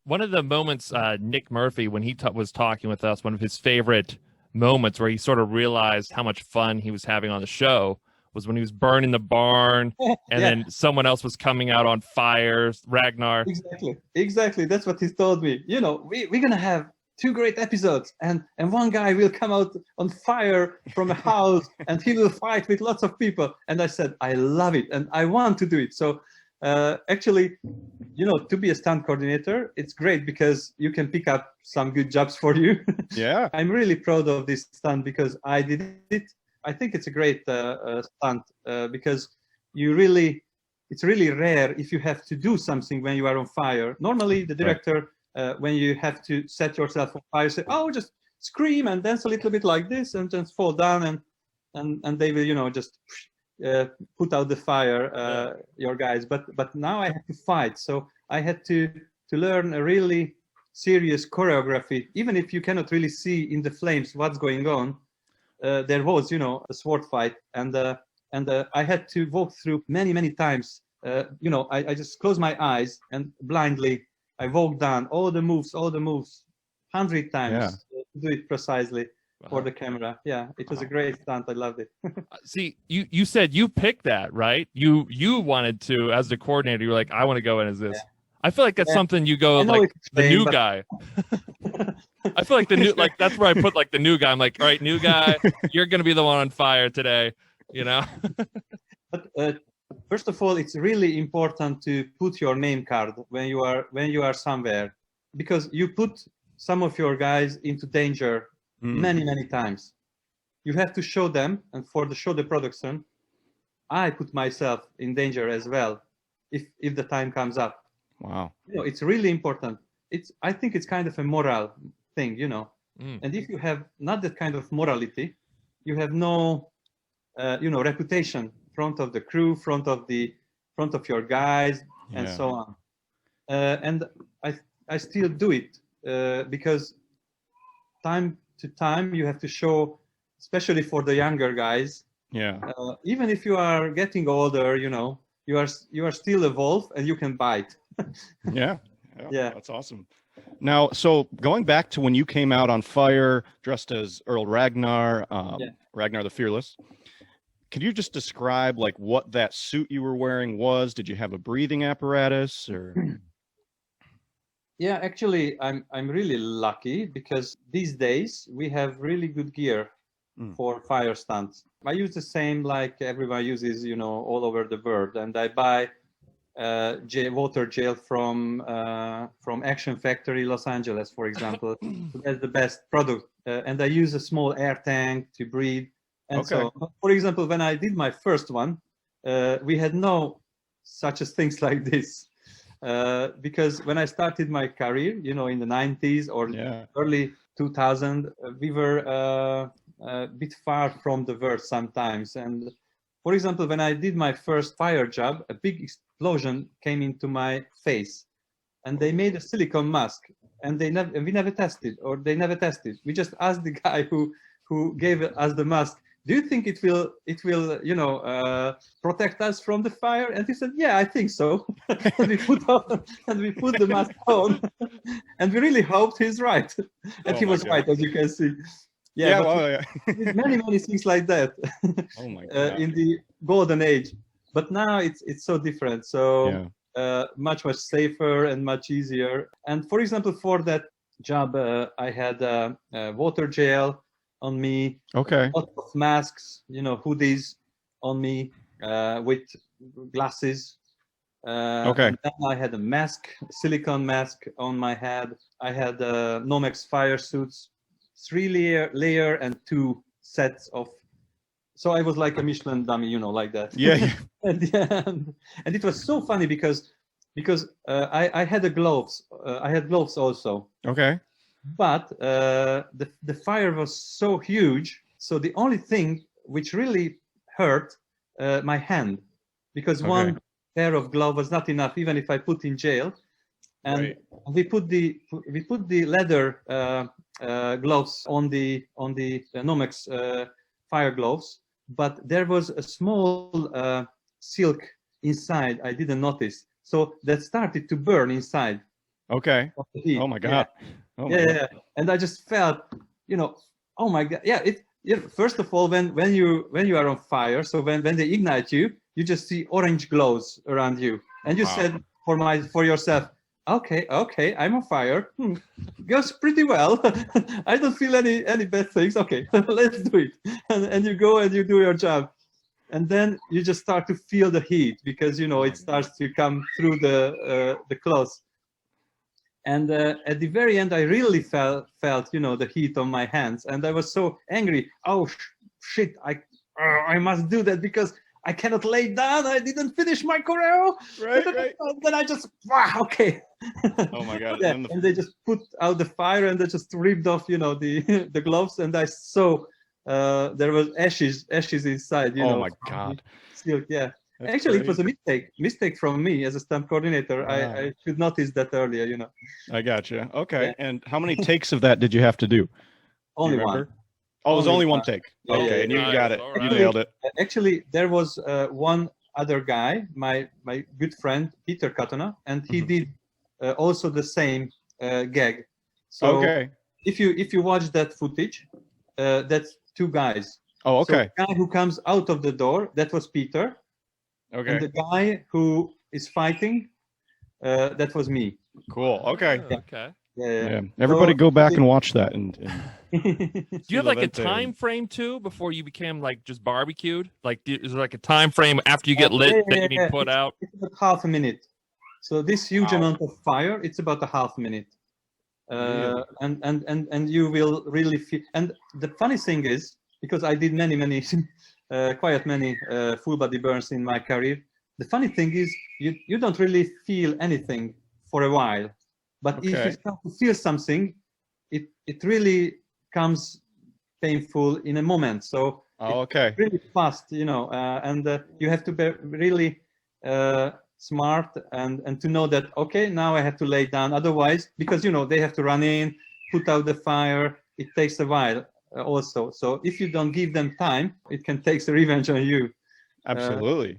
One of the moments, Nick Murphy, when he was talking with us, one of his favorite moments where he sort of realized how much fun he was having on the show was when he was burning the barn and Yeah, then someone else was coming out on fire, Ragnar. exactly. That's what he told me. We're gonna have two great episodes, and one guy will come out on fire from a house, and he will fight with lots of people. And I said, I love it, and I want to do it. So, actually, to be a stunt coordinator, it's great because you can pick up some good jobs for you. Yeah. I'm really proud of this stunt because I did it. I think it's a great stunt because it's really rare if you have to do something when you are on fire. Normally, the director, when you have to set yourself on fire, say, "Oh, just scream and dance a little bit like this, and just fall down, and they will, just put out the fire, your guys." But now I have to fight, so I had to learn a really serious choreography, even if you cannot really see in the flames what's going on. There was, a sword fight, and I had to walk through many times. I just closed my eyes and blindly I walked down all the moves, 100 times to do it precisely for the camera. Yeah, it was a great stunt. I loved it. See, you said you picked that, right? You wanted to, as the coordinator, you're like, I want to go in as this. Yeah. I feel like that's something you go like the new guy. I feel like like that's where I put like the new guy. I'm like, all right, new guy, you're gonna be the one on fire today, But first of all, it's really important to put your name card when you are somewhere, because you put some of your guys into danger many times. You have to show them, and for the production, I put myself in danger as well if the time comes up. Wow. It's really important. I think it's kind of a moral thing, And if you have not that kind of morality, you have no, reputation front of the crew, front of your guys, and so on. And I still do it because time to time you have to show, especially for the younger guys. Yeah. Even if you are getting older, you are still evolved and you can bite. Yeah, that's awesome. Now, so going back to when you came out on fire dressed as Earl Ragnar, Ragnar the Fearless, could you just describe like what that suit you were wearing was? Did you have a breathing apparatus or? Yeah, actually, I'm really lucky because these days we have really good gear for fire stunts. I use the same like everyone uses, all over the world, and I buy water gel from Action Factory Los Angeles, for example. That's the best product, and I use a small air tank to breathe. And so, for example, when I did my first one, we had no such as things like this, because when I started my career, in the 90s or early 2000, we were a bit far from the world sometimes. And for example, when I did my first fire job, a big explosion came into my face, and they made a silicone mask, and we never tested. We just asked the guy who gave us the mask, do you think it will protect us from the fire? And he said, yeah, I think so. And we put the mask on, and we really hoped he's right. And he was right, as you can see. Many things like that. Oh my God. In the golden age, but now it's so different. So much safer and much easier. And for example, for that job, I had water gel on me. Okay. Lots of masks, hoodies on me with glasses. Okay. And then I had a mask, silicone mask on my head. I had Nomex fire suits, 3-layer and 2 sets of. So I was like a Michelin dummy, like that. Yeah. and it was so funny because I had the gloves. I had gloves also. Okay. But the fire was so huge. So the only thing which really hurt my hand, because one pair of gloves was not enough, even if I put in jail. And we put the leather gloves on the Nomex fire gloves, but there was a small silk inside. I didn't notice, so that started to burn inside. Okay. Oh my God. Yeah. Yeah. And I just felt, oh my God. Yeah. First of all, when you are on fire, so when they ignite you, you just see orange glows around you, and you said for yourself, okay, I'm on fire. Goes pretty well. I don't feel any bad things. Okay, let's do it. And you go and you do your job, and then you just start to feel the heat because it starts to come through the clothes. And at the very end, I really felt the heat on my hands, and I was so angry. Oh shit! I must do that because I cannot lay down. I didn't finish my choreo. Right. Then I just okay. Oh my God! Yeah, and they just put out the fire and they just ripped off, the gloves, and I saw there was ashes inside. Oh my God! Still, yeah. That's Actually, crazy. It was a mistake from me as a stunt coordinator. I should notice that earlier. I got you. Okay. Yeah. And how many takes of that did you have to do? Only one. Oh, it was only one take. Yeah, okay, yeah, and you yeah. got it. All You right. nailed it. Actually, there was one other guy, my good friend Peter Katona, and he did also the same gag. So Okay. if you watch that footage, that's two guys. Oh, okay. So the guy who comes out of the door, that was Peter. Okay. And the guy who is fighting, that was me. Cool. Okay. Oh, okay. Yeah. Everybody go back and watch that. And Do you have like a Levente. time frame too before you became like just barbecued? Like, is there like a time frame after you get lit that you need to put out? It's about half a minute. So this huge Wow. amount of fire, it's about a half minute. Really? And you will really feel. And the funny thing is, because I did many quite many full body burns in my career, the funny thing is you don't really feel anything for a while, but if Okay. you start to feel something, it really comes painful in a moment. So Oh, okay. really fast, and you have to be really smart and to know that, okay, now I have to lay down. Otherwise, because, they have to run in, put out the fire. It takes a while also. So if you don't give them time, it can take the revenge on you. Absolutely.